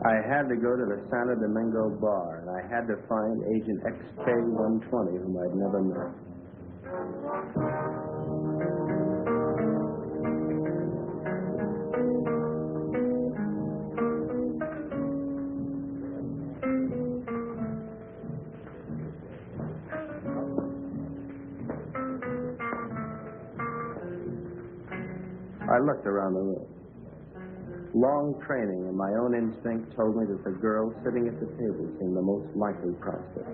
I had to go to the Santo Domingo bar, and I had to find Agent XK-120, whom I'd never met. I looked around the room. Long training and my own instinct told me that the girl sitting at the table seemed the most likely prospect.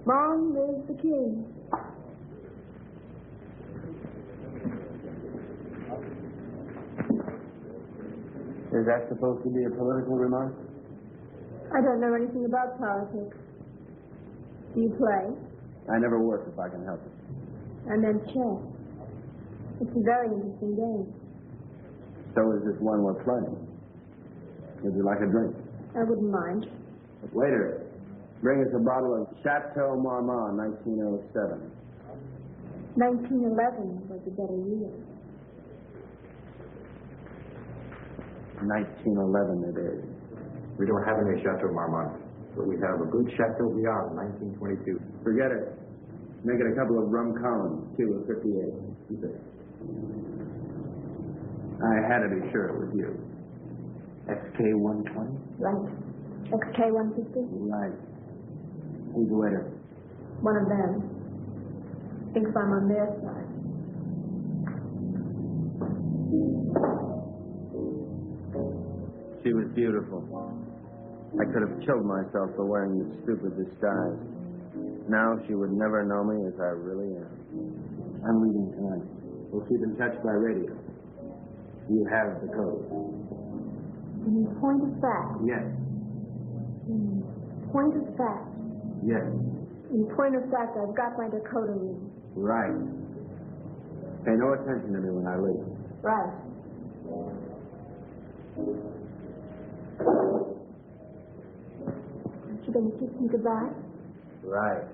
Long live the king. Is that supposed to be a political remark? I don't know anything about politics. Do you play? I never work if I can help it. And then chess. It's a very interesting game. So is this one we're playing. Would you like a drink? I wouldn't mind. Waiter, bring us a bottle of Chateau Marmont, 1907. 1911 was a better year. 1911 it is. We don't have any Chateau Marmont, but we have a good Chateau Briard, 1922. Forget it. Make it a couple of rum columns, 2 of 58. Keep it. I had to be sure it was you. XK-120? Right. XK-150? Right. Who's the waiter? One of them. Thinks I'm on their side. She was beautiful. I could have killed myself for wearing this stupid disguise. Now she would never know me as I really am. I'm leaving tonight. We'll keep in touch by radio. You have the code. In point of fact? Yes. In point of fact? Yes. In point of fact, I've got my decoder ring. Right. Pay no attention to me when I leave. Right. Aren't you going to kiss me goodbye? Right.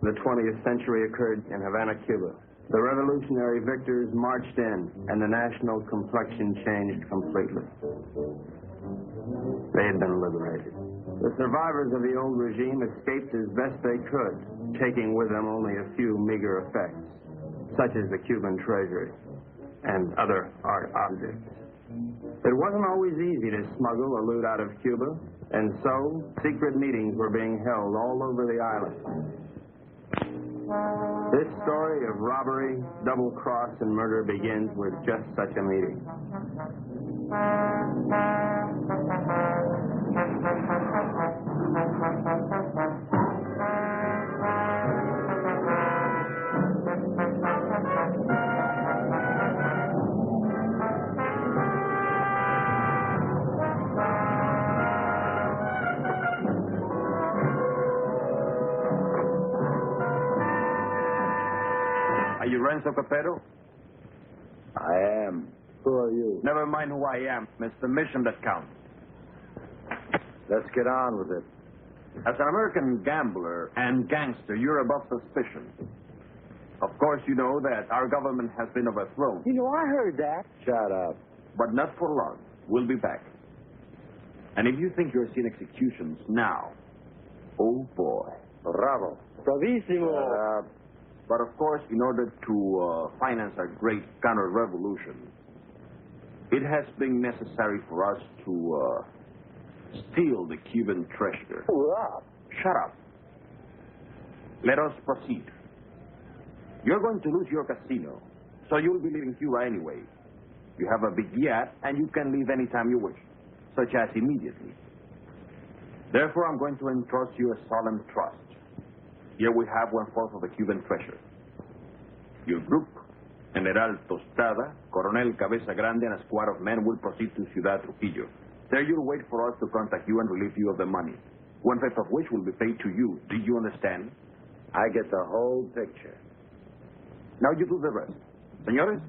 The 20th century occurred in Havana, Cuba. The revolutionary victors marched in, and the national complexion changed completely. They had been liberated. The survivors of the old regime escaped as best they could, taking with them only a few meager effects, such as the Cuban treasury and other art objects. It wasn't always easy to smuggle or loot out of Cuba, And so, secret meetings were being held all over the island. This story of robbery, double-cross, and murder begins with just such a meeting. Are you Renzo Capeto? I am. Who are you? Never mind who I am. It's the mission that counts. Let's get on with it. As an American gambler and gangster, you're above suspicion. Of course, you know that our government has been overthrown. You know, I heard that. Shut up. But not for long. We'll be back. And if you think you're seeing executions now, oh boy. Bravo. Bravissimo. But of course, in order to finance our great counter-revolution, it has been necessary for us to steal the Cuban treasure. Shut up. Let us proceed. You're going to lose your casino, so you'll be leaving Cuba anyway. You have a big yacht, and you can leave anytime you wish, such as immediately. Therefore, I'm going to entrust you a solemn trust. Here we have 1/4 of the Cuban treasure. Your group, General Tostada, Coronel Cabeza Grande, and a squad of men will proceed to Ciudad Trujillo. There you'll wait for us to contact you and relieve you of the money, 1/5 of which will be paid to you. Do you understand? I get the whole picture. Now you do the rest. Señores?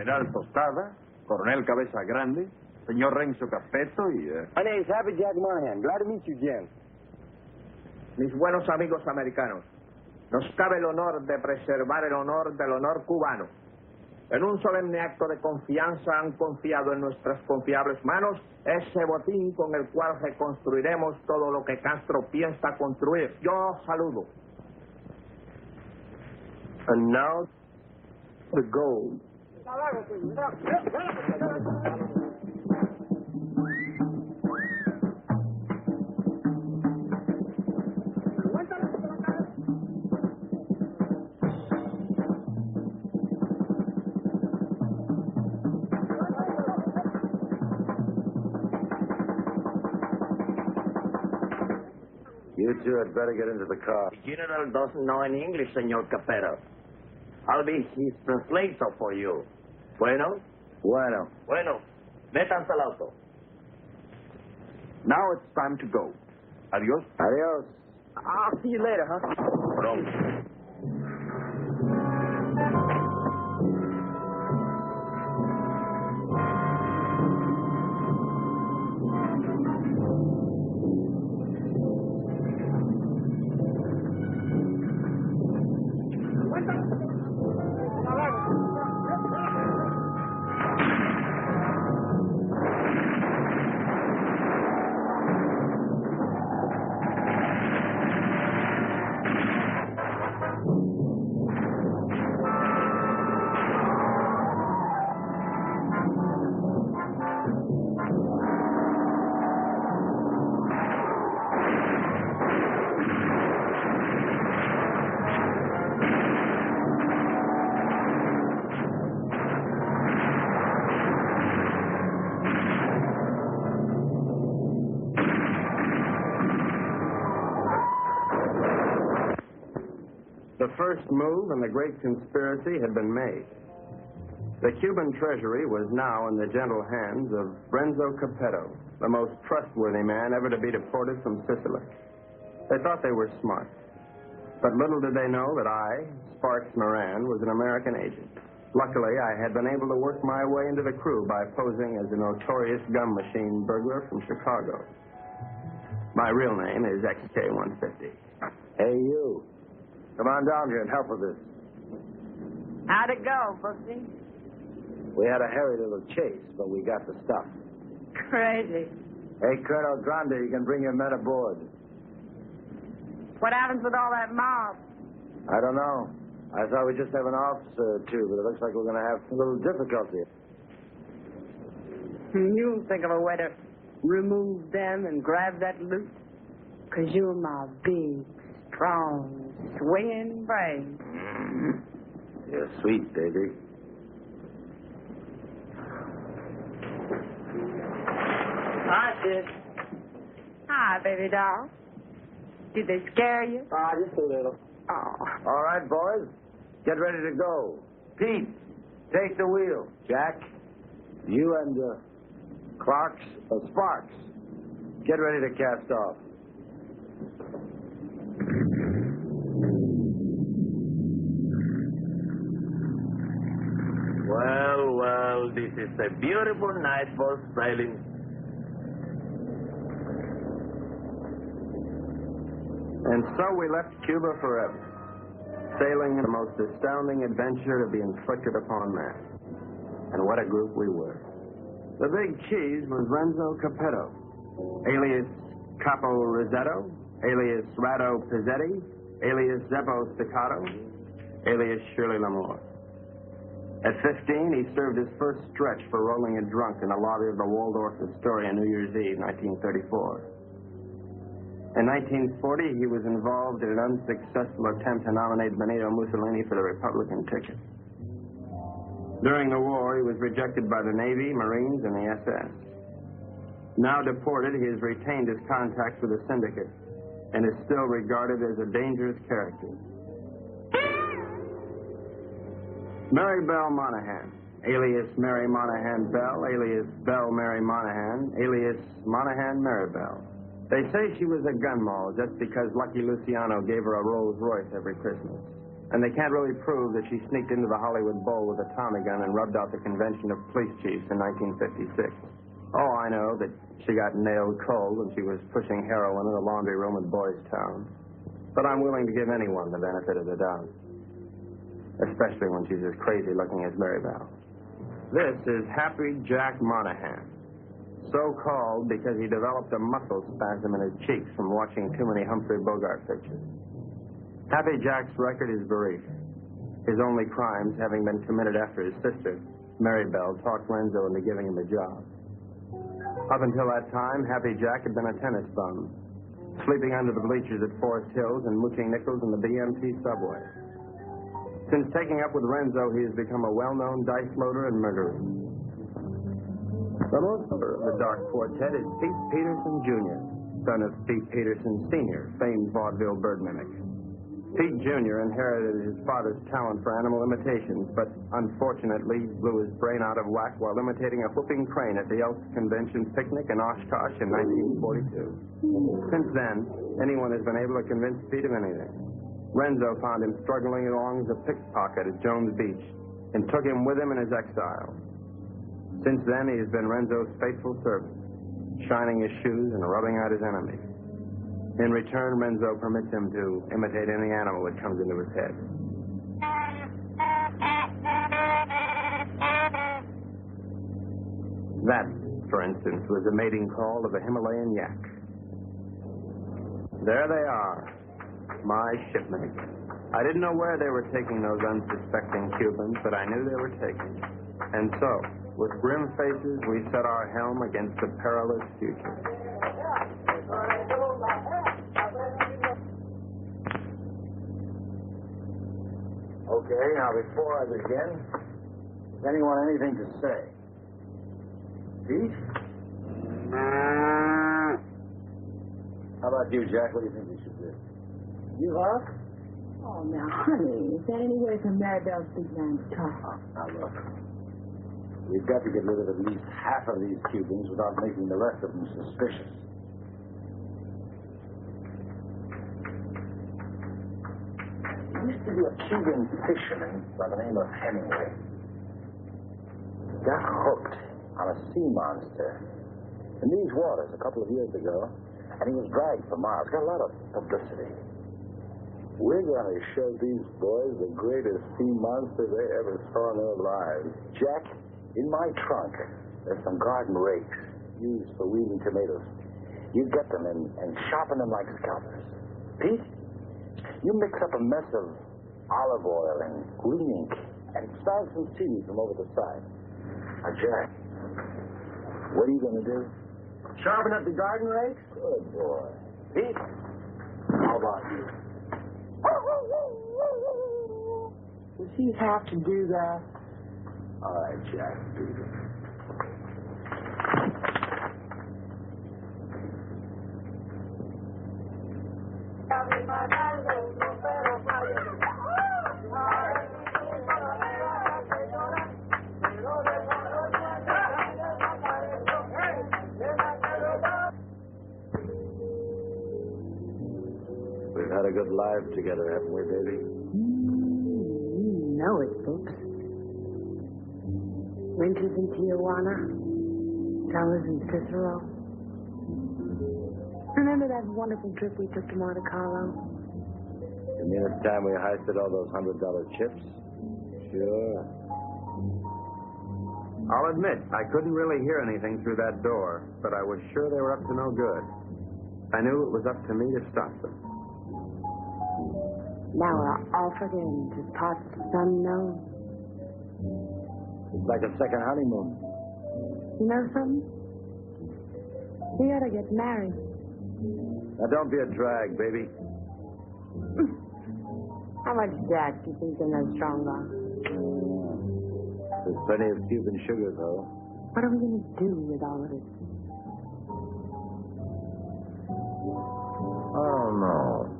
General Tostada, Coronel Cabeza Grande, Señor Renzo Capeto y... My name's Happy Jack Monahan. Glad to meet you, Jim. Mis buenos amigos americanos, nos cabe el honor de preservar el honor del honor cubano. En un solemne acto de confianza han confiado en nuestras confiables manos ese botín con el cual reconstruiremos todo lo que Castro piensa construir. Yo saludo. And now, the gold. You two had better get into the car. The general doesn't know any English, Señor Capeto. I'll be his translator for you. Bueno? Bueno. Bueno. Métanse al auto. Now it's time to go. Adios. Adios. I'll see you later, huh? Pronto. The first move in the great conspiracy had been made. The Cuban treasury was now in the gentle hands of Renzo Capeto, the most trustworthy man ever to be deported from Sicily. They thought they were smart. But little did they know that I, Sparks Moran, was an American agent. Luckily, I had been able to work my way into the crew by posing as a notorious gum machine burglar from Chicago. My real name is XK150. Hey, you. Come on down here and help with this. How'd it go, Booksy? We had a hairy little chase, but we got the stuff. Crazy. Hey, Colonel Grande, you can bring your men aboard. What happens with all that mob? I don't know. I thought we'd just have an officer or two, but it looks like we're going to have a little difficulty. You think of a way to remove them and grab that loot? Because you're my big, strong, swinging brain. You're sweet, baby. Hi, sis. Hi, baby doll. Did they scare you? Just a little. Oh. All right, boys. Get ready to go. Pete, take the wheel. Jack, you and Sparks, get ready to cast off. Well, this is a beautiful night for sailing. And so we left Cuba forever, sailing in the most astounding adventure to be inflicted upon man. And what a group we were. The big cheese was Renzo Capeto, alias Capo Rosetto, alias Rado Pizzetti, alias Zeppo Staccato, alias Shirley Lamore. At 15, he served his first stretch for rolling a drunk in the lobby of the Waldorf Astoria New Year's Eve, 1934. In 1940, he was involved in an unsuccessful attempt to nominate Benito Mussolini for the Republican ticket. During the war, he was rejected by the Navy, Marines, and the SS. Now deported, he has retained his contacts with the syndicate and is still regarded as a dangerous character. Mary Bell Monahan, alias Mary Monahan Bell, alias Bell Mary Monahan, alias Monahan Mary Bell. They say she was a gun moll just because Lucky Luciano gave her a Rolls Royce every Christmas. And they can't really prove that she sneaked into the Hollywood Bowl with a Tommy gun and rubbed out the convention of police chiefs in 1956. Oh, I know that she got nailed cold when she was pushing heroin in a laundry room in Boys Town. But I'm willing to give anyone the benefit of the doubt. Especially when she's as crazy looking as Mary Bell. This is Happy Jack Monahan. So called because he developed a muscle spasm in his cheeks from watching too many Humphrey Bogart pictures. Happy Jack's record is brief, his only crimes having been committed after his sister, Mary Bell, talked Renzo into giving him a job. Up until that time, Happy Jack had been a tennis bum, sleeping under the bleachers at Forest Hills and mooching nickels in the BMT subway. Since taking up with Renzo, he has become a well-known dice loader and murderer. The most of the Dark Quartet is Pete Peterson, Jr., son of Pete Peterson, Sr., famed vaudeville bird mimic. Pete Jr. inherited his father's talent for animal imitations, but unfortunately blew his brain out of whack while imitating a whooping crane at the Elks Convention picnic in Oshkosh in 1942. Since then, anyone has been able to convince Pete of anything. Renzo found him struggling along as a pickpocket at Jones Beach and took him with him in his exile. Since then, he has been Renzo's faithful servant, shining his shoes and rubbing out his enemies. In return, Renzo permits him to imitate any animal that comes into his head. That, for instance, was the mating call of a Himalayan yak. There they are, my shipmates. I didn't know where they were taking those unsuspecting Cubans, but I knew they were taking. And so, with grim faces, we set our helm against the perilous future. Okay, now before I begin, does anyone have anything to say? Pete? How about you, Jack? What do you think we should do? You, Huck? Oh, now, honey, is there any way for Maribel's big man to talk? Now, look. We've got to get rid of at least half of these Cubans without making the rest of them suspicious. There used to be a Cuban fisherman by the name of Hemingway. He got hooked on a sea monster in these waters a couple of years ago, and he was dragged for miles. Got a lot of publicity. We're going to show these boys the greatest sea monster they ever saw in their lives. Jack, in my trunk, there's some garden rakes used for weeding tomatoes. You get them and sharpen them like scalpers. Pete, you mix up a mess of olive oil and green ink and start some seeds from over the side. Now, Jack, what are you going to do? Sharpen up the garden rakes? Good boy. Pete, how about you? Does he have to do that? All right, Jack, do it. We've had a good life together, haven't we, baby? You know it, folks. Winters in Tijuana, summers in Cicero. Remember that wonderful trip we took to Monte Carlo? You mean it's time we heisted all those $100 chips? Sure. I'll admit, I couldn't really hear anything through that door, but I was sure they were up to no good. I knew it was up to me to stop them. Now we're off again to parts unknown. It's like a second honeymoon. You know something? We ought to get married. Now, don't be a drag, baby. How much Jack do you think in those strong arms? There's plenty of Cuban sugar, though. What are we going to do with all of this? Oh, no.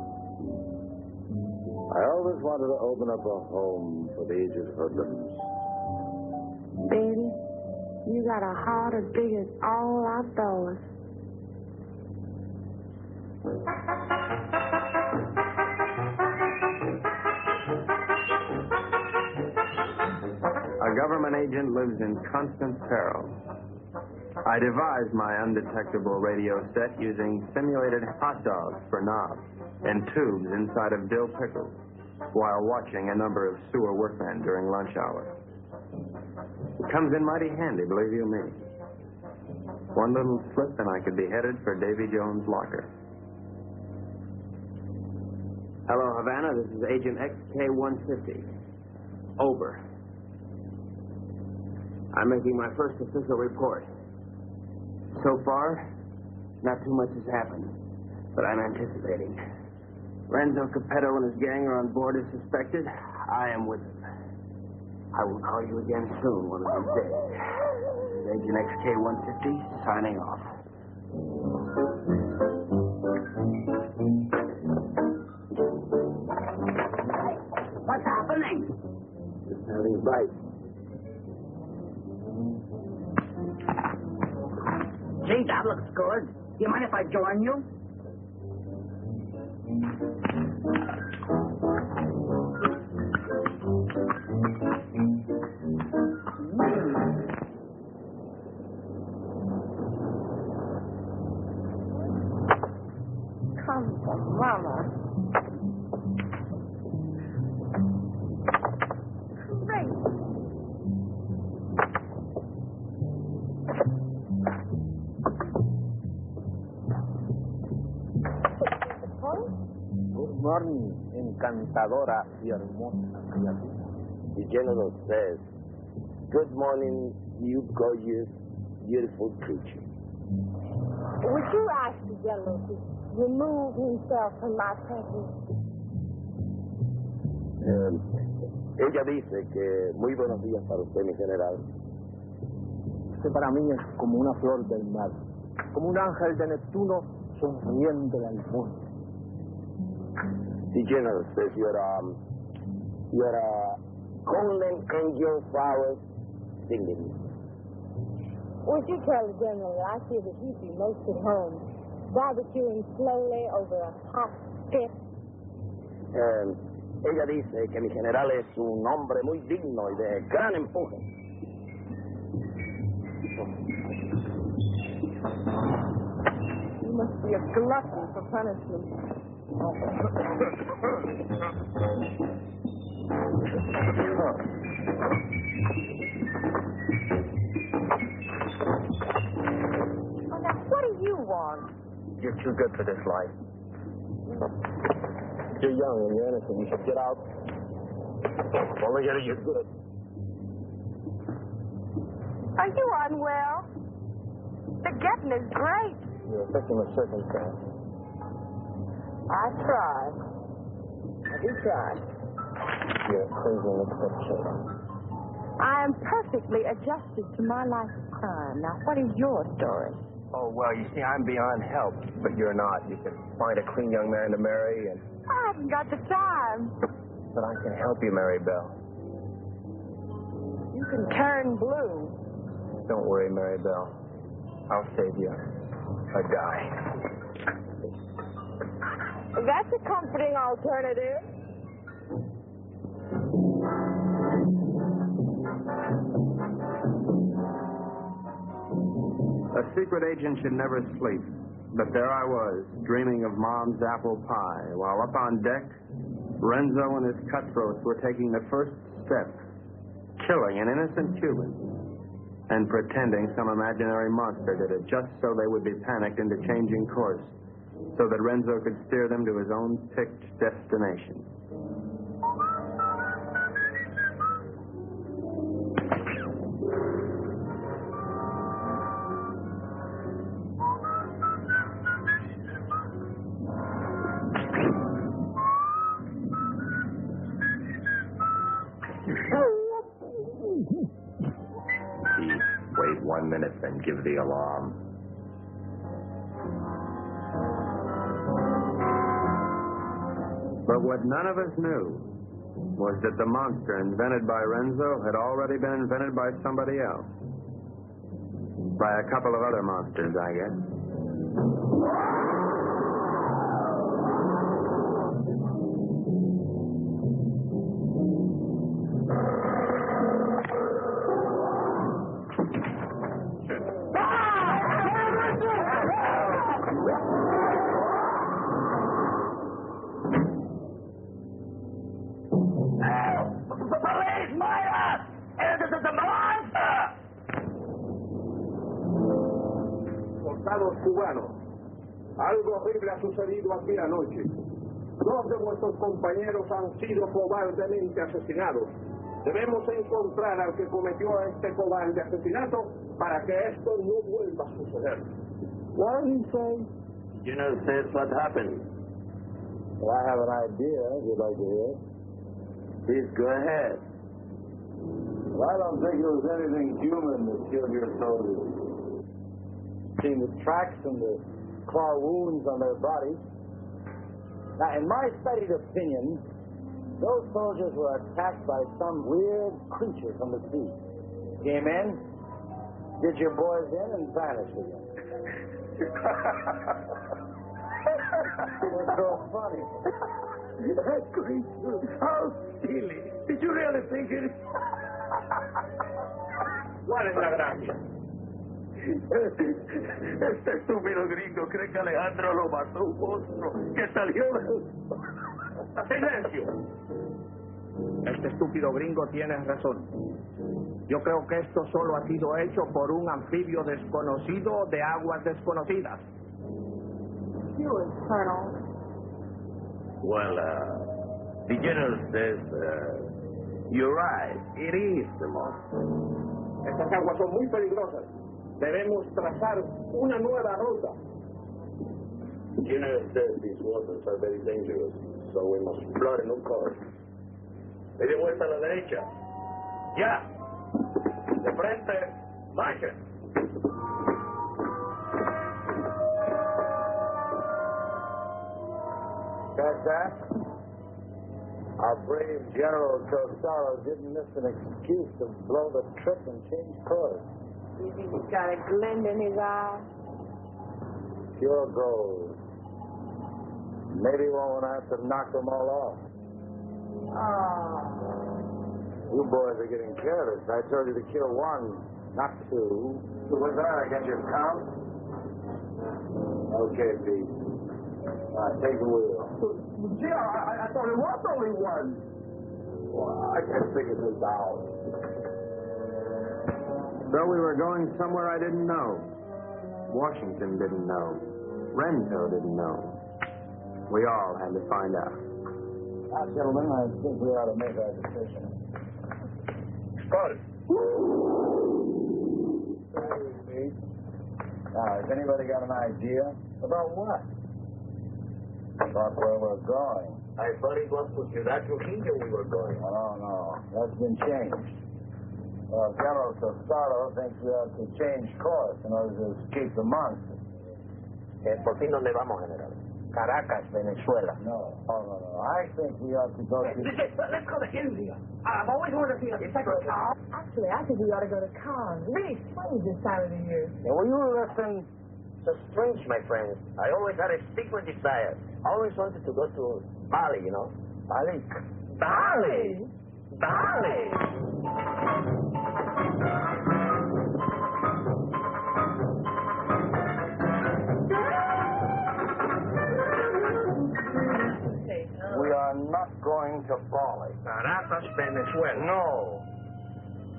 I always wanted to open up a home for the aged hoodlums. Baby, you got a heart as big as all outdoors. A government agent lives in constant peril. I devised my undetectable radio set using simulated hot dogs for knobs and tubes inside of dill pickles while watching a number of sewer workmen during lunch hour. It comes in mighty handy, believe you me. One little slip and I could be headed for Davy Jones' locker. Hello, Havana. This is Agent XK-150. Over. I'm making my first official report. So far, not too much has happened, but I'm anticipating. Renzo Capeto and his gang are on board as suspected. I am with them. I will call you again soon, one of these days. This is Agent XK-150 signing off. What's happening? Just having a bite. Gee, that looks good. Do you mind if I join you? Come on, Mama. Great. Good morning, encantadora y hermosa criatura. The general says, "Good morning, you gorgeous, beautiful creature." Would you ask the general to remove himself from my presence? Ella dice que muy buenos días para usted, mi general. Usted para mí es como una flor del mar, como un ángel de Neptuno sonriendo al mundo. The general says you're a golden angel flowers singing. Would you tell the general that I feel that he'd be most at home, barbecuing slowly over a hot spit? Ella dice que mi general es un hombre muy digno y de gran empuje. You must be a glutton for punishment. Oh, now, what do you want? You're too good for this life. You're young and you're innocent. You should get out Only get you good. Are you unwell? The getting is great. You're a victim of circumstance. I tried. I do try. You're crazy in the picture. I am perfectly adjusted to my life of crime. Now, what is your story? Oh, well, you see, I'm beyond help, but you're not. You can find a clean young man to marry, and... I haven't got the time. But I can help you, Mary Bell. You can turn blue. Don't worry, Mary Bell. I'll save you a guy. That's a comforting alternative. A secret agent should never sleep. But there I was, dreaming of Mom's apple pie, while up on deck, Renzo and his cutthroats were taking the first step, killing an innocent Cuban, and pretending some imaginary monster did it just so they would be panicked into changing course, so that Renzo could steer them to his own picked destination. Wait 1 minute, then give the alarm. But what none of us knew was that the monster invented by Renzo had already been invented by somebody else. By a couple of other monsters, I guess. Cubanos, algo horrible ha sucedido aquí anoche. 2 de vuestros compañeros han sido cobardemente asesinados. Debemos encontrar al que cometió este cobarde asesinato para que esto no vuelva a suceder. What did he say? You know, says what happened. Well, I have an idea, if you'd like to hear it. Please go ahead. Well, I don't think it was anything human that killed your soldiers. Seen the tracks and the claw wounds on their bodies. Now, in my studied opinion, those soldiers were attacked by some weird creature from the sea. Came in, did your boys in, and vanished again. It was so funny. That creature, how silly. Did you really think it? ¿Cuál es la gracia? Este estúpido gringo cree que Alejandro lo mató un monstruo que salió de... ¡Silencio! Este estúpido gringo tiene razón. Yo creo que esto solo ha sido hecho por un anfibio desconocido de aguas desconocidas. You Colonel. Well, the general says, you're right. It is the monster. Estas aguas son muy peligrosas. Debemos trazar una nueva ruta. General says these waters are very dangerous, so we must plot a new course. Le de vuelta a la derecha. ¡Ya! De frente, marcha. Catch that? Our brave General Costello didn't miss an excuse to blow the trip and change course. You think he's got a glint in his eye? Pure gold. Maybe we won't have to knock them all off. Oh. You boys are getting careless. I told you to kill 1, not 2. So what's that? I got your count? Okay, Pete. Take the wheel. Gee, I thought it was only 1. Well, I can't figure this out. So we were going somewhere I didn't know. Washington didn't know. Renzo didn't know. We all had to find out. Gentlemen, I think we ought to make our decision. Skull. Now, has anybody got an idea? About what? About where we're going. I thought it was to Ciudad Trujillo we were going. Oh, no. That's been changed. General Tostado thinks we ought to change course in order to escape the monster. ¿Por fin dónde vamos, General? Caracas, Venezuela. No. I think we ought to go to... Let's go to India. I've always wanted to see a second car. Actually, I think we ought to go to Cannes. Really funny this time of the year. Will you listen? So strange, my friends. I always had a secret desire. I always wanted to go to Bali, you know. Bali? Bali! Bali! We are not going to Bali. Caracas, Venezuela. No.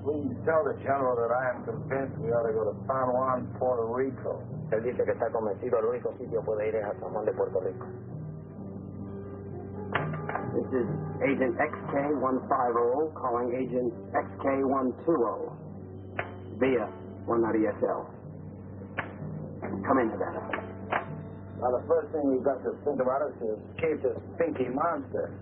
Please tell the General that I am convinced we ought to go to San Juan, Puerto Rico. Él dice que está convencido, el único sitio puede ir es a San Juan de Puerto Rico. This is Agent XK150 calling Agent XK120 via 190SL. Come in, Havana. Now, the first thing we've got to think about is to escape this stinky monster.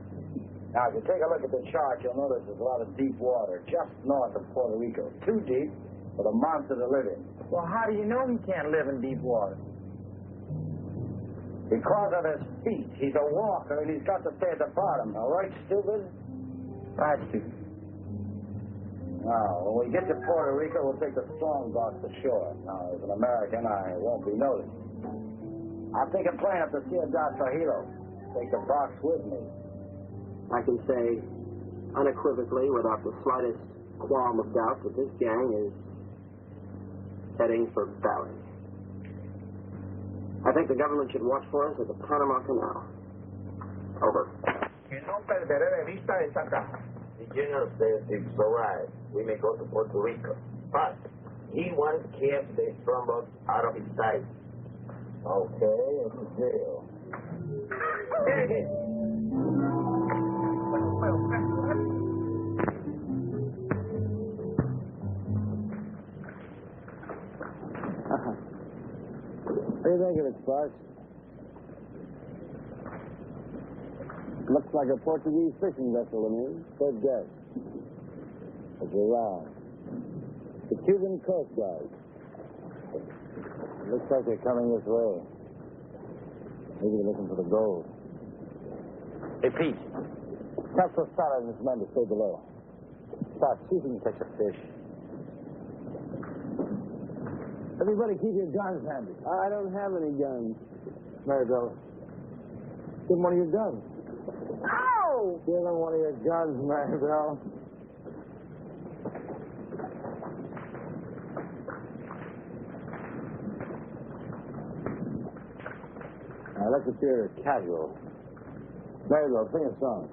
Now, if you take a look at the chart, you'll notice there's a lot of deep water just north of Puerto Rico. Too deep for the monster to live in. Well, how do you know he can't live in deep water? Because of his feet. He's a walker, and he's got to stay at the bottom. All right, stupid? Right, stupid. Now, when we get to Puerto Rico, we'll take the strong box ashore. Now, as an American, I won't be noticed. I'll take a plane up to Ciudad Trujillo. Take the box with me. I can say unequivocally, without the slightest qualm of doubt, that this gang is heading for Bali. I think the government should watch for us at the Panama Canal. Over. Que no perderé de vista esa casa. The general says it's all right. We may go to Puerto Rico. But he wants to keep the strongbox out of his sight. Okay, it's a deal. What do you think of it, Sparks? Looks like a Portuguese fishing vessel to me. Good guess. It's arrived. The Cuban Coast Guard. Looks like they're coming this way. Maybe they're looking for the gold. Hey, Pete. Tell Tostada and his men to stay below. Sparks, see if you can catch a fish. Everybody keep your guns handy. I don't have any guns. Maribel. Give him one of your guns. Ow! Give him one of your guns, Maribel. Now, let's appear casual. Maribel, sing a song.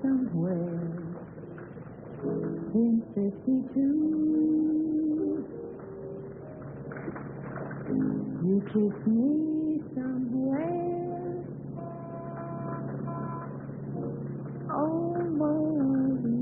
Somewhere 52. You kiss me somewhere over the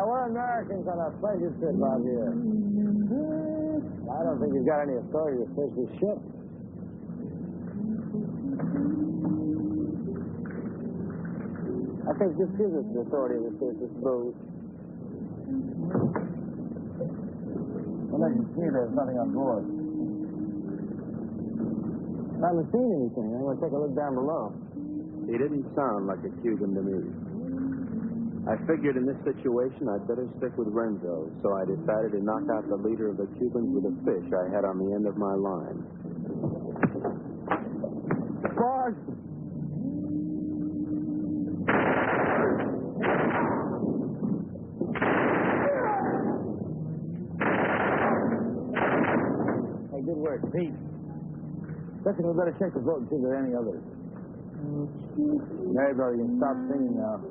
We're Americans on a pleasure trip out here. I don't think you've got any authority to fish this ship. I think this gives us the authority to fish this boat. Well, as you see, there's nothing on board. I haven't seen anything. I'm going to take a look down below. He didn't sound like a Cuban to me. I figured in this situation I'd better stick with Renzo, so I decided to knock out the leader of the Cubans with a fish I had on the end of my line. Boss! Hey, good work, Pete. Reckon we better check the boat and see if there are any others. Mary, brother, you can stop singing now.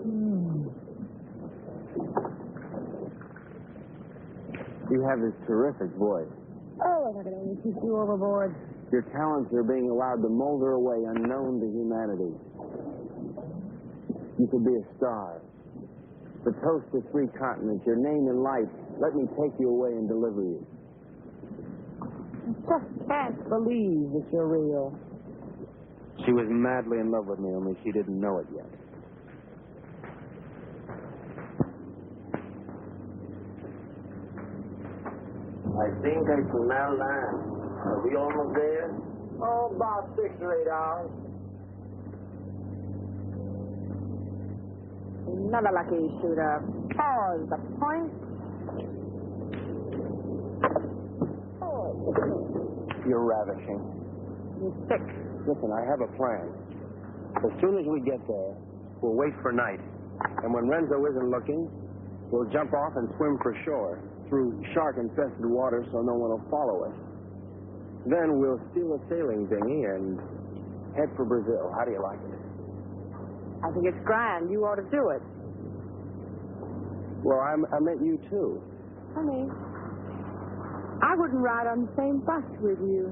You have this terrific voice. Oh, I'm not going to only keep you overboard. Your talents are being allowed to molder away unknown to humanity. You could be a star. The toast of 3 continents, your name in life. Let me take you away and deliver you. I just can't believe that you're real. She was madly in love with me, only she didn't know it yet. I think I smell land. Are we almost there? Oh, about 6 or 8 hours. Another lucky shooter. Pause the point. You're ravishing. You're sick. Listen, I have a plan. As soon as we get there, we'll wait for night. And when Renzo isn't looking, we'll jump off and swim for shore through shark-infested water so no one will follow us. Then we'll steal a sailing dinghy and head for Brazil. How do you like it? I think it's grand. You ought to do it. Well, I meant you, too. Honey, I wouldn't ride on the same bus with you.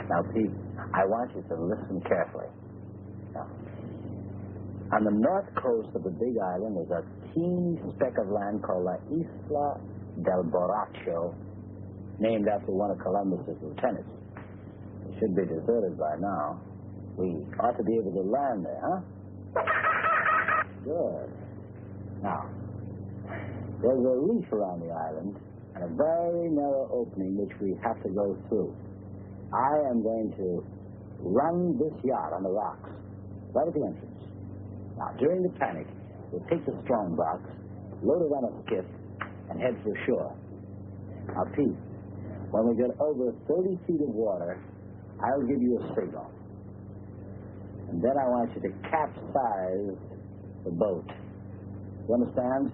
Now, Pete, I want you to listen carefully. Now, on the north coast of the Big Island is a teeny speck of land called La Isla del Borracho, named after one of Columbus's lieutenants. It should be deserted by now. We ought to be able to land there, huh? Good. Now, there's a reef around the island and a very narrow opening which we have to go through. I am going to run this yacht on the rocks, right at the entrance. Now, during the panic, we'll take the strong box, load it on a skiff, and head for shore. Now, Pete, when we get over 30 feet of water, I'll give you a signal. And then I want you to capsize the boat. You understand?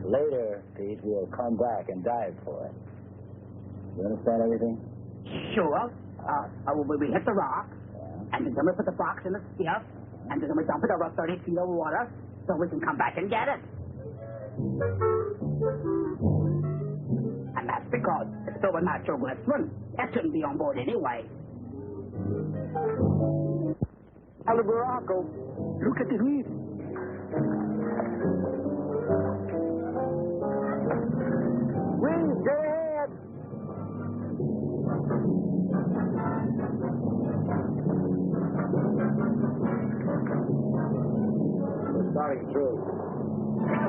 Later, Pete, we'll come back and dive for it. You understand everything? Sure. We hit the rock, and then we put the box in the skiff, and then we dump it over 30 feet of water so we can come back and get it. And that's because it's supernatural wrestling. That shouldn't be on board anyway. Alabaraco, Look at the reef. Wings, go ahead. We're starting through.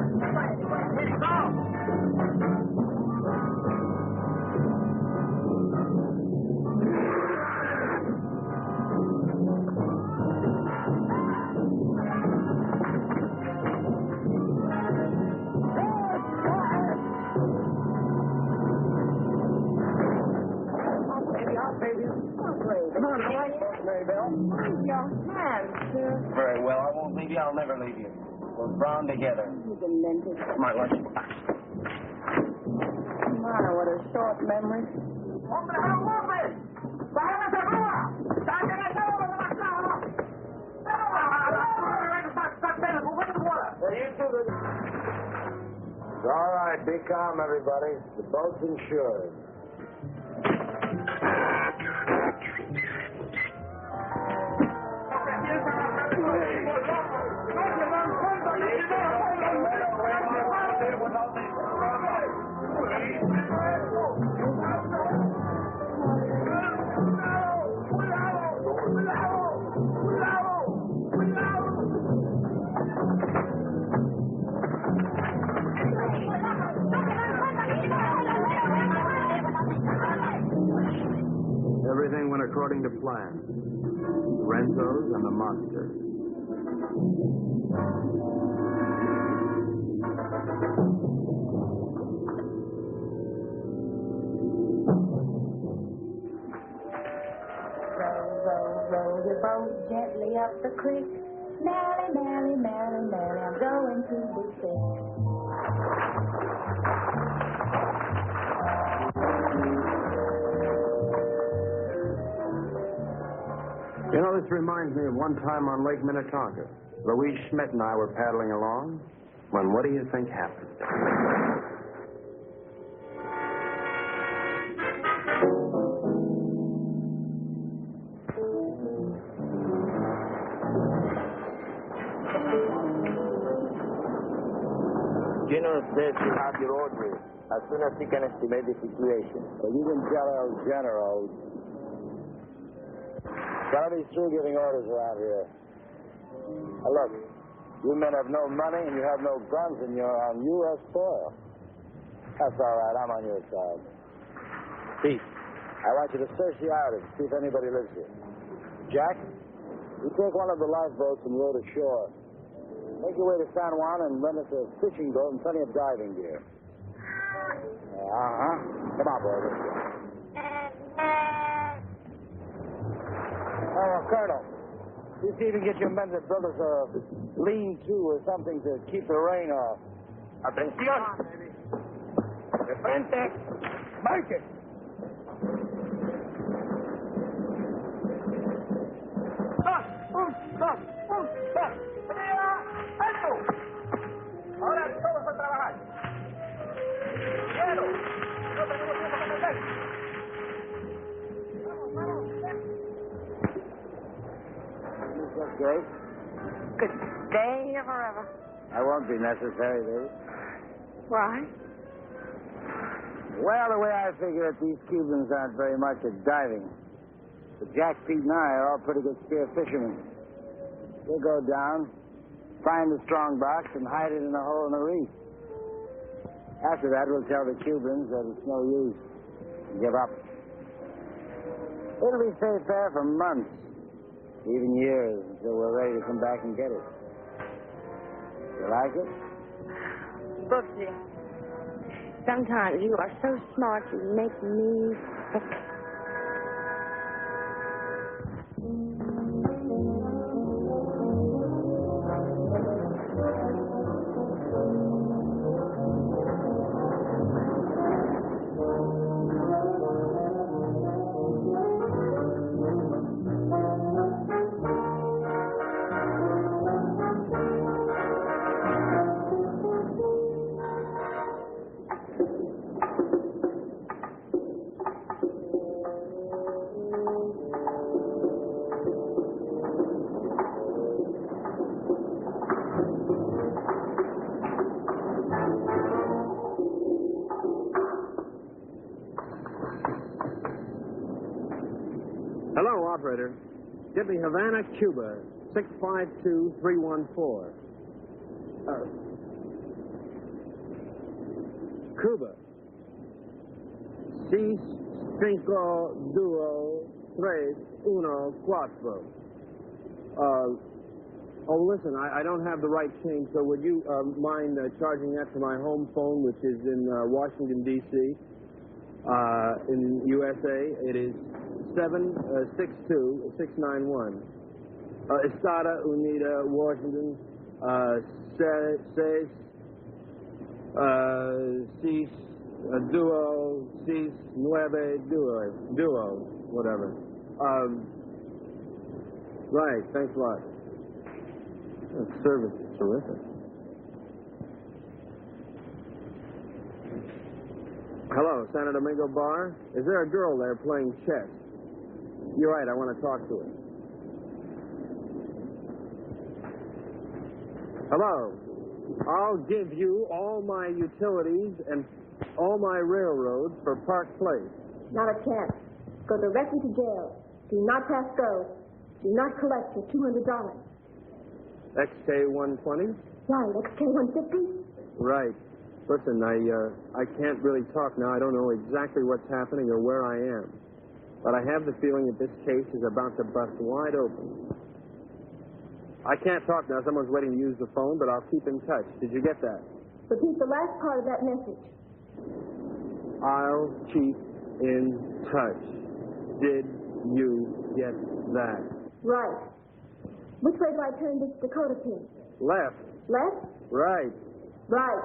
Very well. I won't leave you. I'll never leave you. We're bound together. My lunch. My, what a short memory. It's all right. Be calm, everybody. The boat's insured. Everything went according to plan. Renzo's and the monster. Row your boat gently up the creek. Merrily, merrily, merrily, merrily, I'm going to be sick. You know, this reminds me of one time on Lake Minnetonka. Louise Schmidt and I were paddling along when what do you think happened? General says you have your orders as soon as he can estimate the situation. Well, you can tell El General. Somebody's through giving orders around here. Now, look, you men have no money and you have no guns and you're on U.S. soil. That's all right. I'm on your side. Pete, I want you to search the island, see if anybody lives here. Jack, you take one of the lifeboats and row to shore. Make your way to San Juan and rent us a fishing boat and plenty of diving gear. Uh-huh. Come on, boy. Let's go. Oh, Colonel, you see if you can get your men to build us a lean-to or something to keep the rain off. Atención. De frente. Marche. Ahora todos a trabajar. Quiero. No tenemos tiempo para perder. That's great. Good day forever. That won't be necessary, baby. Why? Well, the way I figure it, these Cubans aren't very much at diving. But Jack, Pete, and I are all pretty good spear fishermen. We'll go down, find the strong box, and hide it in a hole in the reef. After that, we'll tell the Cubans that it's no use. Give up. It'll be safe there for months, even years, until we're ready to come back and get it. You like it? Brooksy. Sometimes you are so smart you make me sick. Hello, operator. Get me Havana, Cuba, 652314. Cuba. 6, 5, 2, 3, 1, 4. Listen, I don't have the right change, so would you mind charging that to my home phone, which is in Washington, D.C., in USA? It is 762-691. Estada Unida, Washington, 6, duo, 6, 9, duo, whatever. Right, thanks a lot. That service is terrific. Hello, Santo Domingo Bar. Is there a girl there playing chess? You're right, I want to talk to her. Hello. I'll give you all my utilities and all my railroads for Park Place. Not a chance. Go directly to jail. Do not pass go. Do not collect your $200. XK-120? Right, XK-150? Right. Listen, I can't really talk now. I don't know exactly what's happening or where I am. But I have the feeling that this case is about to bust wide open. I can't talk now. Someone's waiting to use the phone, but I'll keep in touch. Did you get that? Repeat the last part of that message. I'll keep in touch. Did you get that? Right. Which way do I turn this Dakota pin? Left. Left? Right. Right.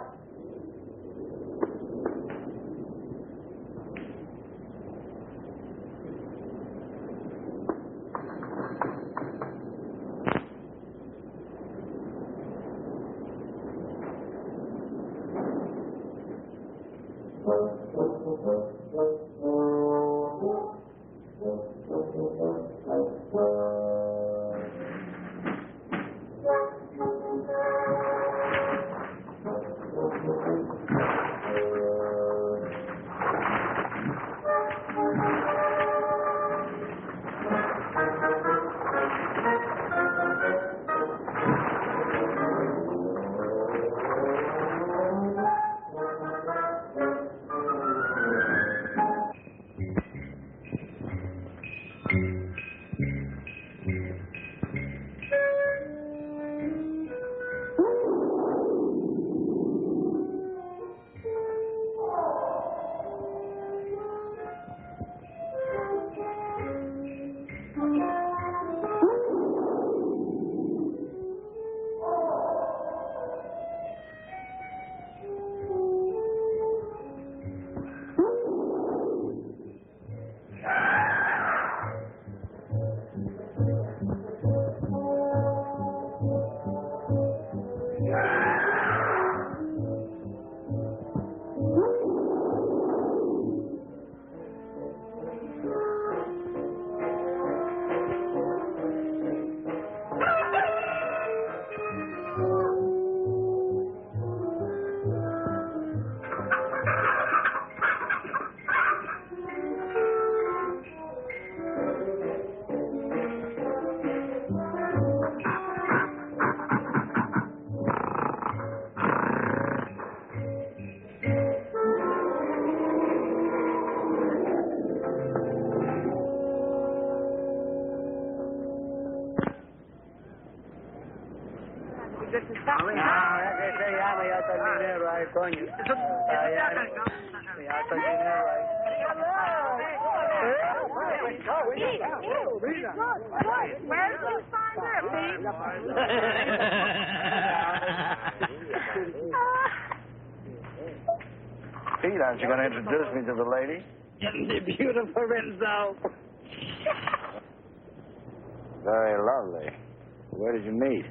coño. Where did you find her, Pete? Pete, aren't you going to introduce me to the lady? Isn't she beautiful, Renzo? Very lovely. Where did you meet?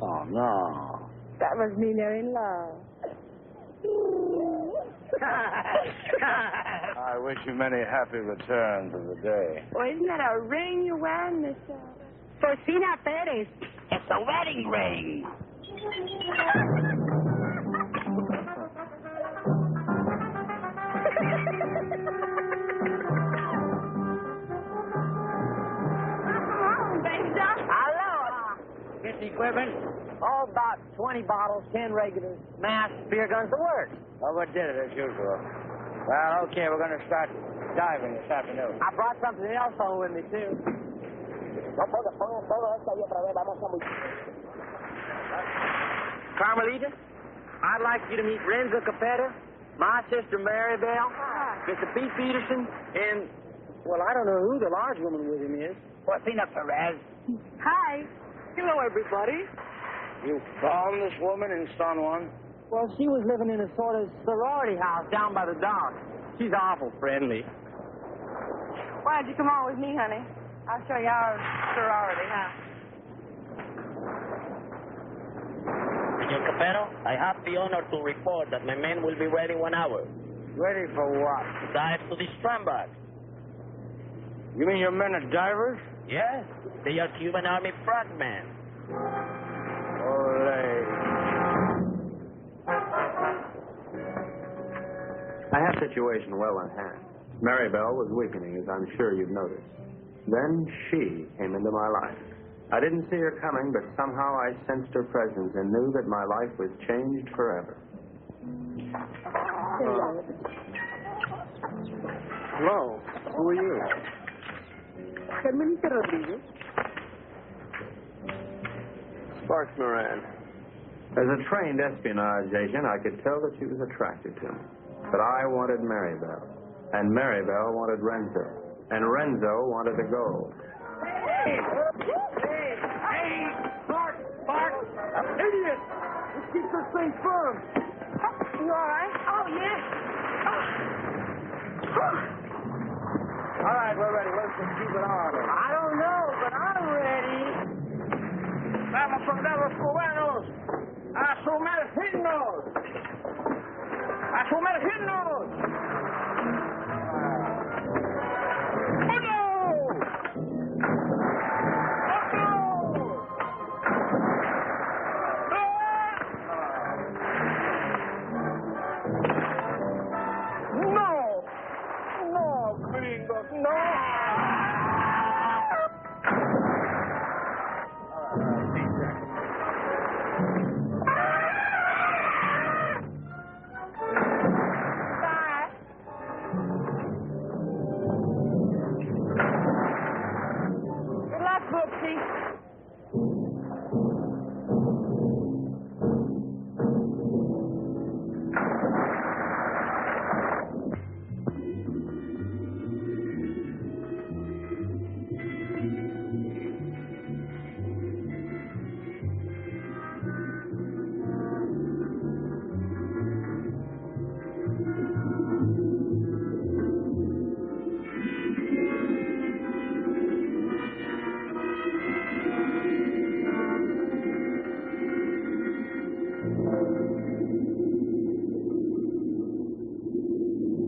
Oh, no. That must mean they're in love. I wish you many happy returns of the day. Well, isn't that a ring you're wearing, Miss? Porcina Perez. It's a wedding ring. Get the equipment. All about 20 bottles, 10 regulars, mass, beer guns, the works. What did it, as usual? Well, okay, we're going to start diving this afternoon. I brought something else home with me, too. Carmelita, I'd like you to meet Renzo Capeto, my sister Mary Bell, Mr. Pete Peterson, and, well, I don't know who the large woman with him is. Porcina Perez. Hi. Hello, everybody. You found this woman in San Juan? Well, she was living in a sort of sorority house down by the dock. She's awful friendly. Why don't you come on with me, honey? I'll show you our sorority house. Senor Capeto, I have the honor to report that my men will be ready 1 hour. Ready for what? To dive to the strandbag. You mean your men are divers? Yes, they are Cuban Army frogmen. Ole. I had the situation well in hand. Maribel was weakening, as I'm sure you've noticed. Then she came into my life. I didn't see her coming, but somehow I sensed her presence and knew that my life was changed forever. Hello. Who are you? Carmelita Rodriguez. Sparks Moran. As a trained espionage agent, I could tell that she was attracted to me. But I wanted Maribel, and Maribel wanted Renzo, and Renzo wanted the gold. Hey, Bart! Idiot! Let's keep this thing firm. You all right? Oh, yes. All right, we're ready. Let's just keep it on. I don't know, but I'm ready. Vamos, soldados cubanos, a sumergirnos. ¡A sumergirnos! ¡Oh, no!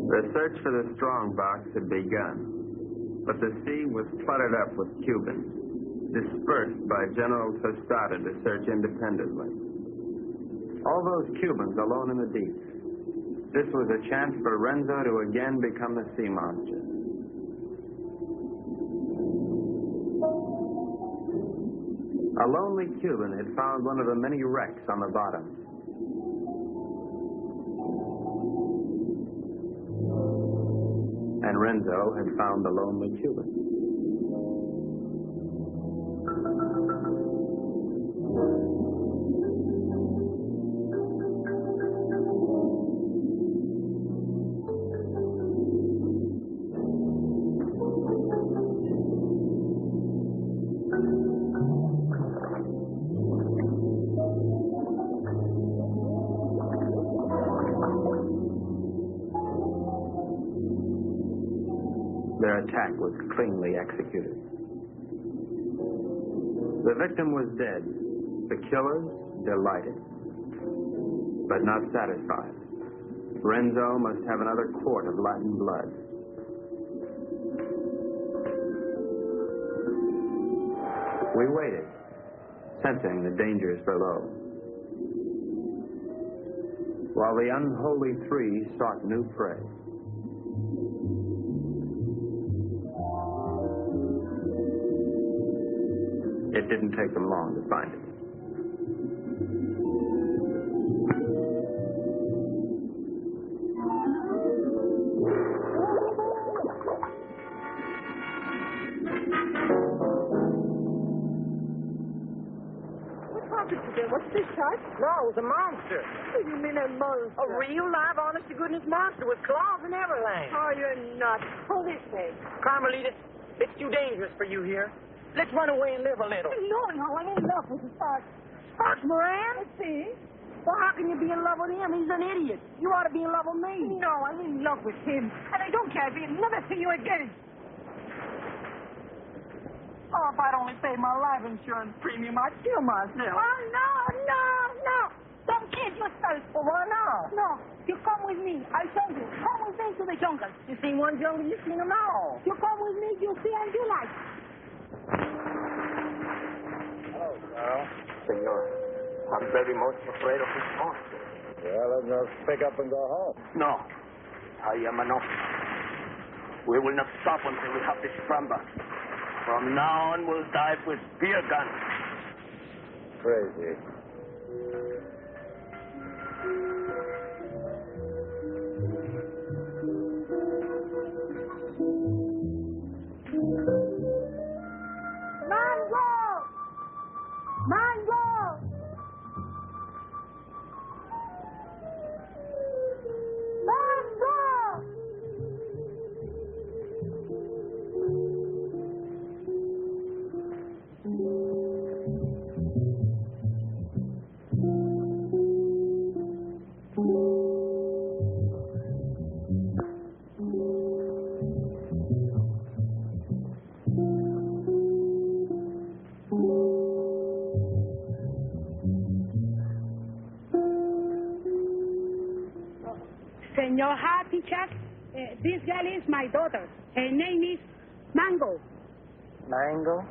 The search for the strong box had begun, but the sea was cluttered up with Cubans, dispersed by General Tostada to search independently. All those Cubans alone in the deep. This was a chance for Renzo to again become the sea monster. A lonely Cuban had found one of the many wrecks on the bottom. And Renzo had found the lonely Cuban. Their attack was cleanly executed. The victim was dead. The killers delighted, but not satisfied. Renzo must have another quart of Latin blood. We waited, sensing the dangers below, while the unholy three sought new prey. It didn't take them long to find it. What's this, Tart? No, it was a monster. What do you mean a monster? A real, live, honest-to-goodness monster with claws and everything. Oh, you're nuts. Hold this thing. Carmelita, it's too dangerous for you here. Let's run away and live a little. No, I'm in love with the Tart. Sparks Moran? Let's see. Well, how can you be in love with him? He's an idiot. You ought to be in love with me. No, I'm in love with him. And I don't care if he'll never see you again. Oh, if I'd only pay my life insurance premium, I'd kill myself. Oh, no. Don't kid yourself. Well, why not? No, you come with me. I'll show you. Come with me to the jungle. You seen one jungle, you've seen them all. You come with me, you'll see and you like. Hello, Carl. Senor, I'm very much afraid of this monster. Well, then let's pick up and go home. No. I am enough. We will not stop until we have this Spramba. From now on, we'll dive with spear guns. Crazy. Senor Happy Chuck, this girl is my daughter. Her name is Mango. Mango?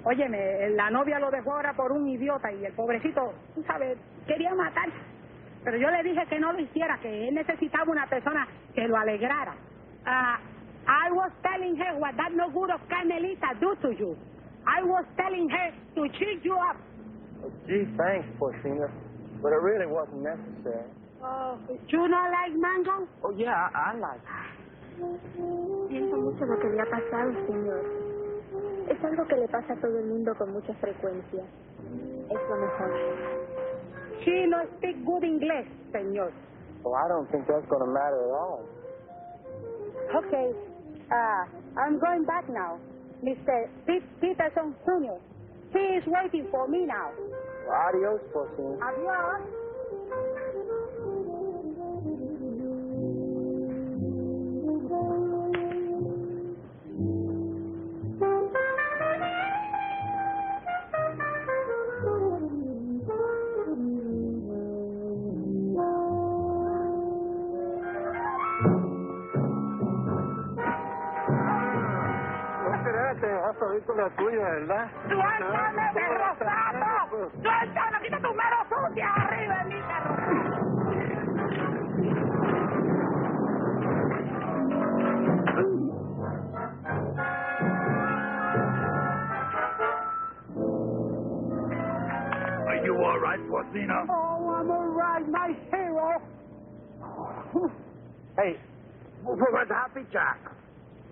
Óyeme, la novia lo dejó ahora por un idiota y el pobrecito, tú sabes, quería matar. Pero yo le dije que no lo hiciera, que él necesitaba una persona que lo alegrara. I was telling her what that no good of Carmelita do to you. I was telling her to cheer you up. Oh, gee, thanks, Porcina. But it really wasn't necessary. Oh, you not like Mango? Oh, yeah, I like it. Siento mucho lo que le ha pasado, señor. Es algo que le pasa a todo el mundo con mucha frecuencia. Es lo mejor. She no speak good English, señor. Well, I don't think that's going to matter at all. Okay, I'm going back now. Mr. Peterson Jr. He is waiting for me now. Adios, Porcina. Adios. Película tuya, ¿verdad? ¡Suéltame, perro sapo! ¡Suéltame! ¡Quita tu mero sucia arriba de mi perro! Are you all right, Porcina? Oh, I'm all right, my hero. Hey, where's Happy Jack?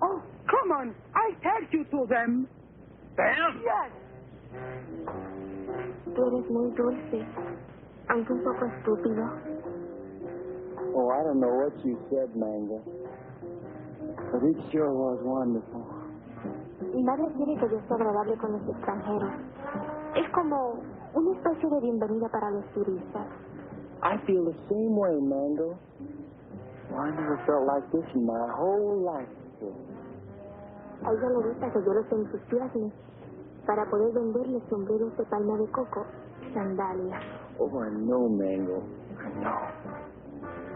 Oh, come on. I take you to them. Them? Yes. Tú eres muy dulce, aunque un poco estúpido. Oh, I don't know what you said, Mango. But it sure was wonderful. Mi madre quiere que yo sea agradable con los extranjeros. Es como una especie de bienvenida para los turistas. I feel the same way, Mango. Well, I never felt like this in my whole life. beautiful. A ella le gusta que yo los entusiasme para poder venderle sombreros de palma de coco, sandalias. Oh, I know, Mango. I know.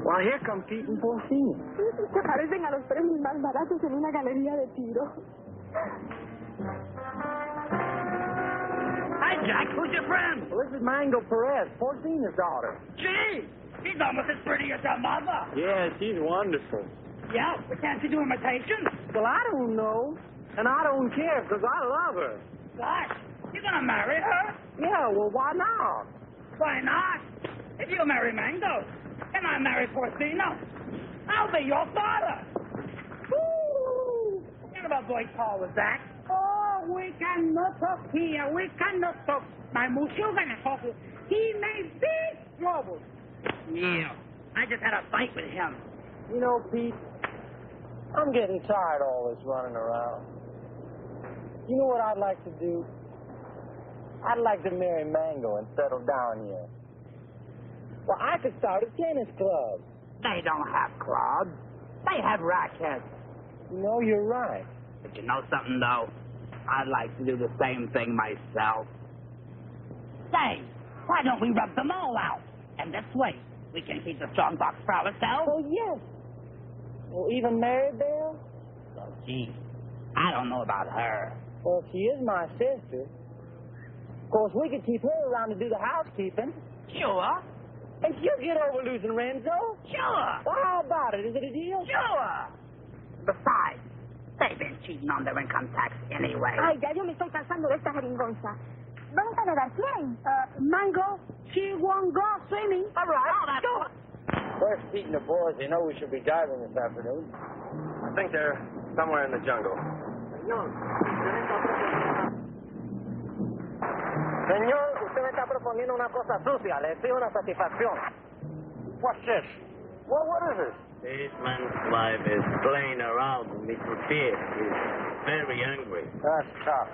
Well, here come Pete and Porcina. Se parecen a los premios más baratos en una galería de tiro. Hi, Jack. Who's your friend? Well, this is Mango Perez, Porcina's daughter. Gee, she's almost as pretty as her mother. Yeah, she's wonderful. Yeah, but can't she do imitations? Well, I don't know. And I don't care, because I love her. Gosh, you gonna marry her? Yeah, well, why not? Why not? If you marry Mango, and I marry Porcino, I'll be your father. Woo! What about boy Paul was that? Oh, we cannot talk here. We cannot talk. My Mushugan talk. He made big trouble. Yeah, I just had a fight with him. You know, Pete, I'm getting tired of all this running around. You know what I'd like to do? I'd like to marry Mango and settle down here. Well, I could start a tennis club. They don't have clubs. They have rackets. You know, you're right. But you know something, though? I'd like to do the same thing myself. Say, why don't we rub them all out? And this way, we can keep the strong box for ourselves. Oh, yes. Well, even Mary Bell? Oh, gee, I don't know about her. Well, she is my sister. Of course, we could keep her around to do the housekeeping. Sure. And she'll get over losing Renzo. Sure. Well, how about it? Is it a deal? Sure. Besides, they've been cheating on their income tax anyway. Ay, ya yo me estoy cansando de esta jeringonza. ¿Dónde están las 100? Mango, she won't go swimming. All right. Oh, that's Sure. Where's Pete and the boys? They know we should be diving this afternoon. I think they're somewhere in the jungle. Señor, usted me está proponiendo una cosa sucia. Le exijo una satisfacción. What's this? Well, what is this? This man's life is playing around with Mr. Pete. He's very angry. That's tough.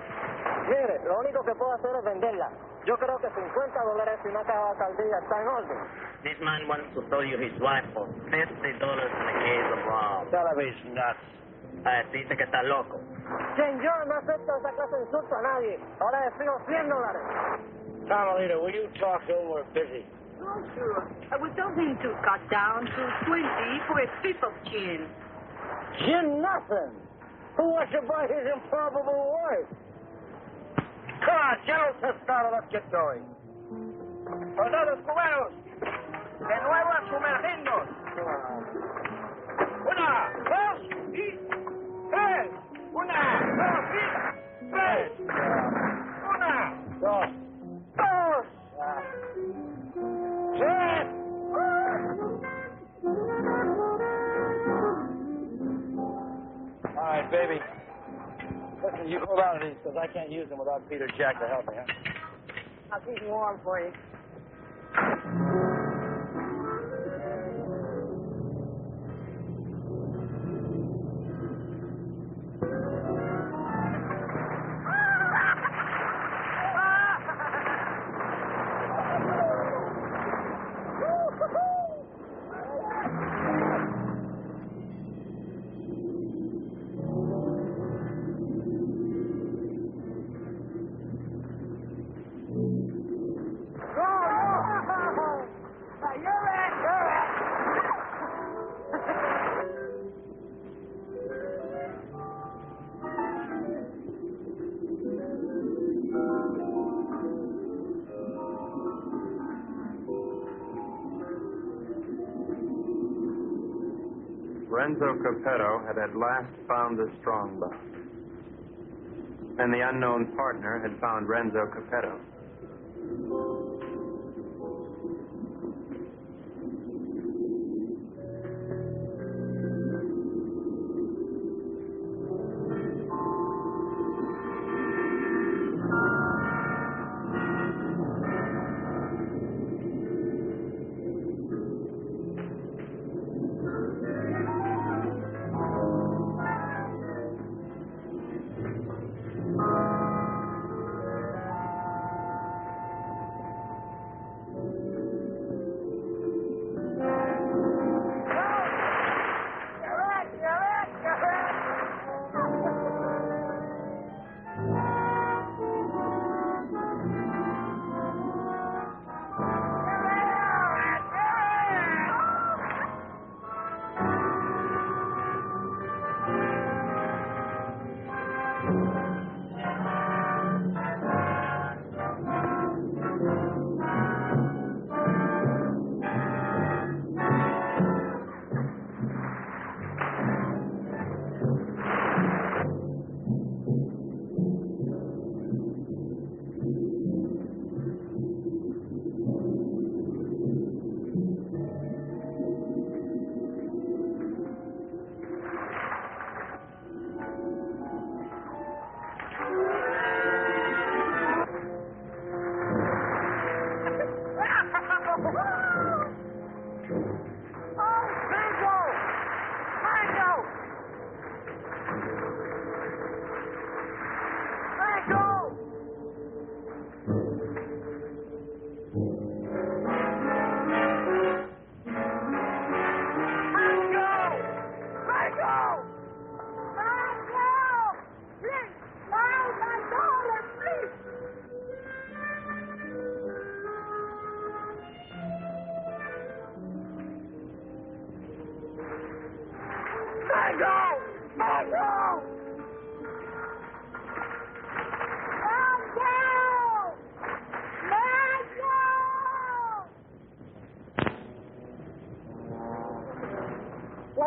Mire, lo único que puedo hacer es venderla. Yo creo que $50 y una caja de saldilla está en orden. This man wants to sell you his wife for $50 in a case of rum. Televi's nuts. Dice que está loco. Señor, no acepto esa clase de insulto a nadie. Ahora le exijo $100. Carmelita, will you talk to him? We're busy. Oh, sure. I was hoping to cut down to 20 for a strip of gin. Gin nothing. Who wants to buy his improbable wife? Come on, General Tostado, let's get going. Soldados cubanos, de nuevo a sumergirnos. Una, dos y tres. Una, dos y tres. Una, Dos. dos, tres. All right, baby. Listen, you hold on to these because I can't use them without Peter Jack to help me, huh? I'll keep you warm for you. Renzo Capeto had at last found the strong box. And the unknown partner had found Renzo Capeto.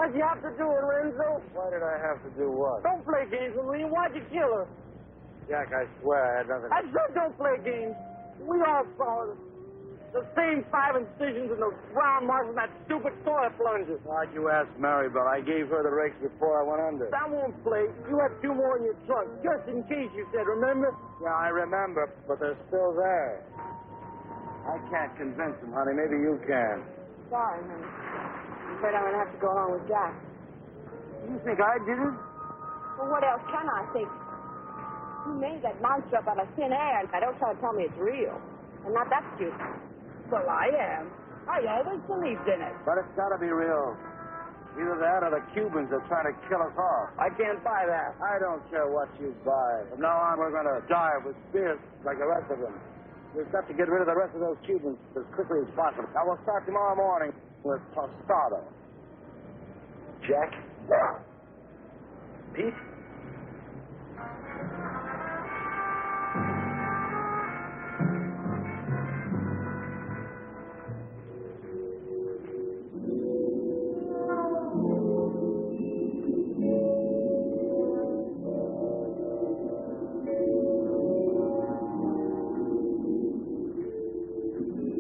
Why'd you have to do it, Renzo? Why did I have to do what? Don't play games with me. Why'd you kill her? Jack, I swear I had nothing. I said don't play games. We all saw it. The same 5 incisions and those brown marks on that stupid toilet plunger. Why'd you ask Maribel? I gave her the rakes before I went under. That won't play. You had 2 more in your trunk, just in case, you said, remember? Yeah, I remember, but they're still there. I can't convince them, honey. Maybe you can. Sorry, honey. I'm afraid I'm going to have to go along with Jack. You think I did it? Well, what else can I think? You made that monster up out of thin air, and I don't try to tell me it's real. And not that stupid. Well, I am. I always believed in it. But it's got to be real. Either that or the Cubans are trying to kill us off. I can't buy that. I don't care what you buy. From now on, we're going to dive with spears like the rest of them. We've got to get rid of the rest of those Cubans as quickly as possible. Now, we'll start tomorrow morning with tostada. Jack? Pete?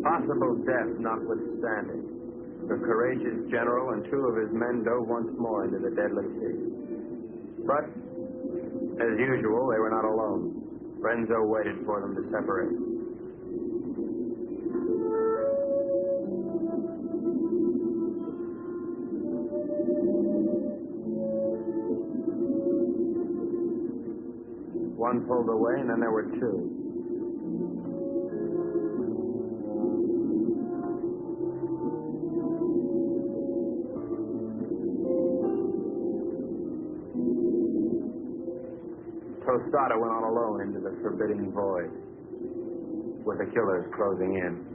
Possible death notwithstanding, the courageous general and 2 of his men dove once more into the deadly sea. But, as usual, they were not alone. Renzo waited for them to separate. One pulled away, and then there were 2. Tostada went on alone into the forbidding void, with the killers closing in.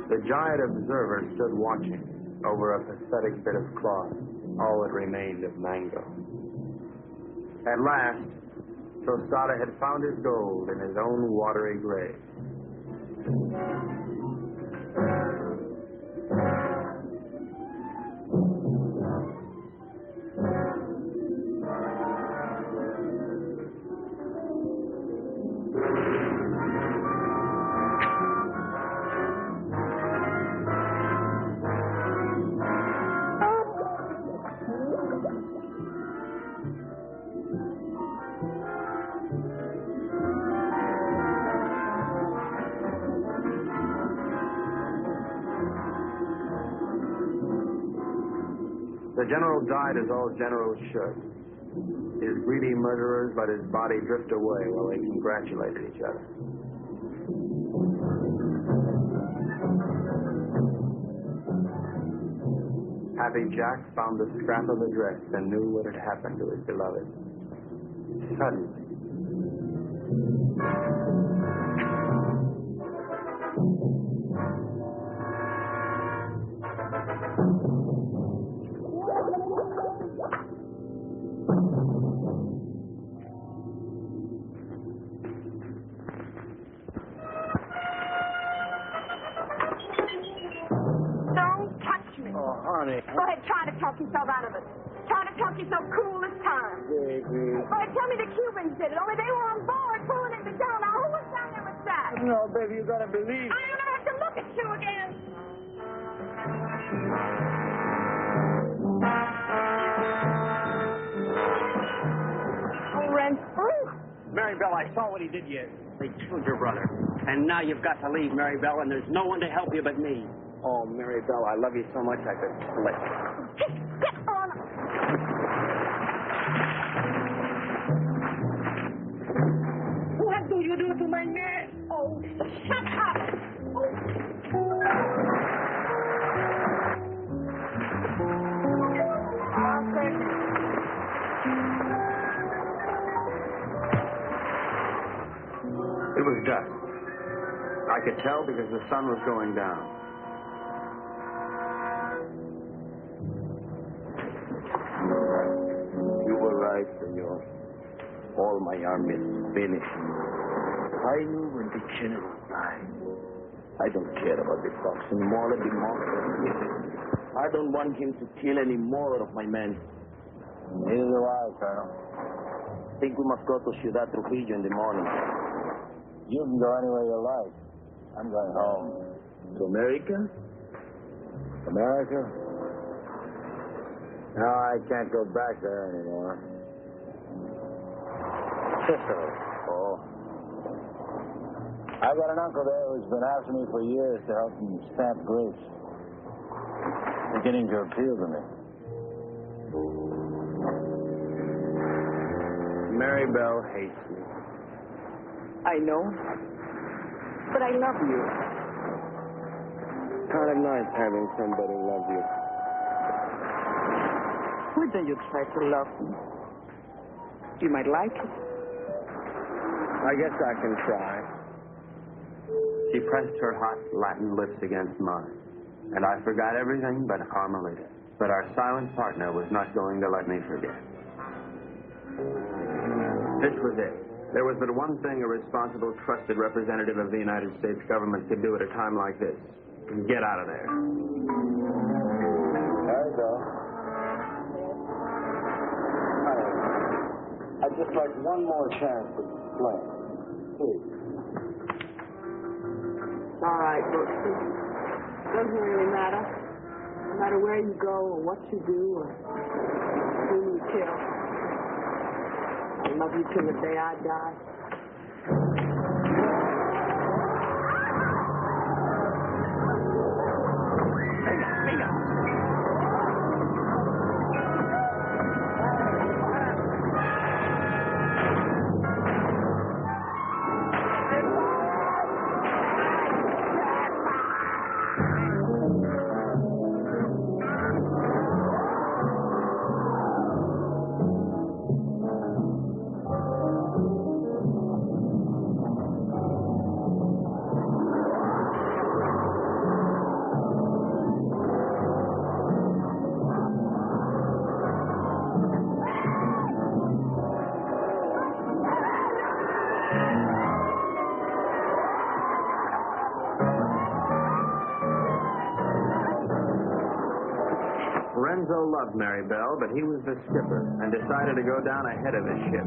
The giant observer stood watching over a pathetic bit of cloth, all that remained of Mango. At last, Tostada had found his gold in his own watery grave. The general died as all generals should. His greedy murderers let his body drift away while they congratulated each other. Happy Jack found the scrap of address and knew what had happened to his beloved. Suddenly, Go ahead, try to talk yourself out of it. Try to talk yourself cool this time. Baby. Go ahead, tell me the Cubans did it. Only they were on board pulling it down. Now, who was down there with that? No, baby, you gotta believe. I'm gonna have to look at you again. Oh, Renzo. Maribel, I saw what he did here. They killed your brother. And now you've got to leave, Maribel, and there's no one to help you but me. Oh, Maribel, I love you so much I could split. Get on. What do you do to my man? Oh, shut up. it was dusk. I could tell because the sun was going down. You were right, senor. All my army is finished. I knew when the general died. I don't care about the fox anymore. Let the monster. I don't want him to kill any more of my men. Neither do I, Colonel. I think we must go to Ciudad Trujillo in the morning. You can go anywhere you like. I'm going home. To America? America? No, I can't go back there anymore. Sicily. Oh. I've got an uncle there who's been after me for years to help him stamp grapes. Beginning to appeal to me. Mary Bell hates me. I know. But I love you. Kind of nice having somebody love you. Why don't you try to love me? You might like it. I guess I can try. She pressed her hot Latin lips against mine, and I forgot everything but Carmelita. But our silent partner was not going to let me forget. This was it. There was but one thing a responsible, trusted representative of the United States government could do at a time like this. Get out of there. There you go. I'd just like one more chance to explain. Please. All right, Brooksy. Doesn't really matter. No matter where you go or what you do or who you kill. I love you till the day I die. Renzo loved Mary Bell, but he was the skipper and decided to go down ahead of his ship.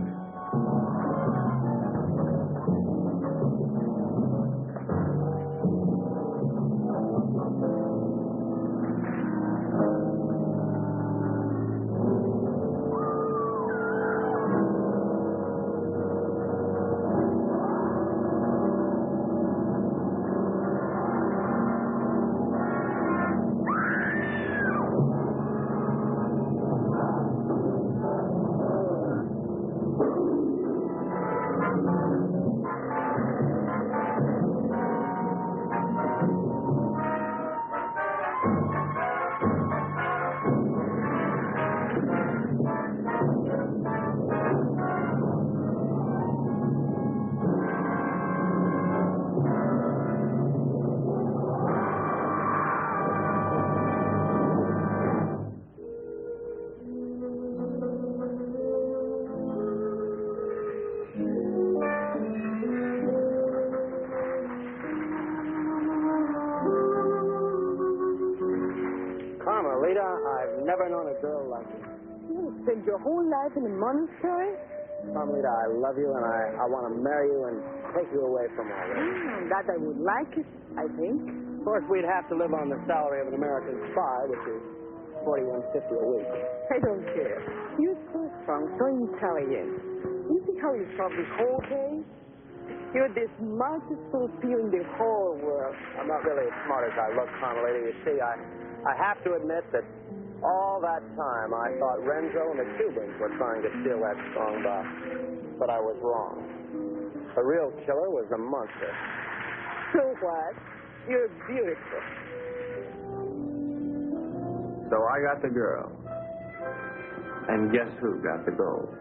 Carmelita, I've never known a girl like you. You spent your whole life in a monastery? Carmelita, I love you, and I want to marry you and take you away from all this. That I would like it, I think. Of course, we'd have to live on the salary of an American spy, which is $41.50 a week. I don't care. You're so strong, so intelligent. You see how you solve this whole case? You're the smartest fool in the whole world. I'm not really as smart as I look, Carmelita. You see, I have to admit that all that time I thought Renzo and the Cubans were trying to steal that strong box. But I was wrong. The real killer was the monster. So what? You're beautiful. So I got the girl. And guess who got the gold?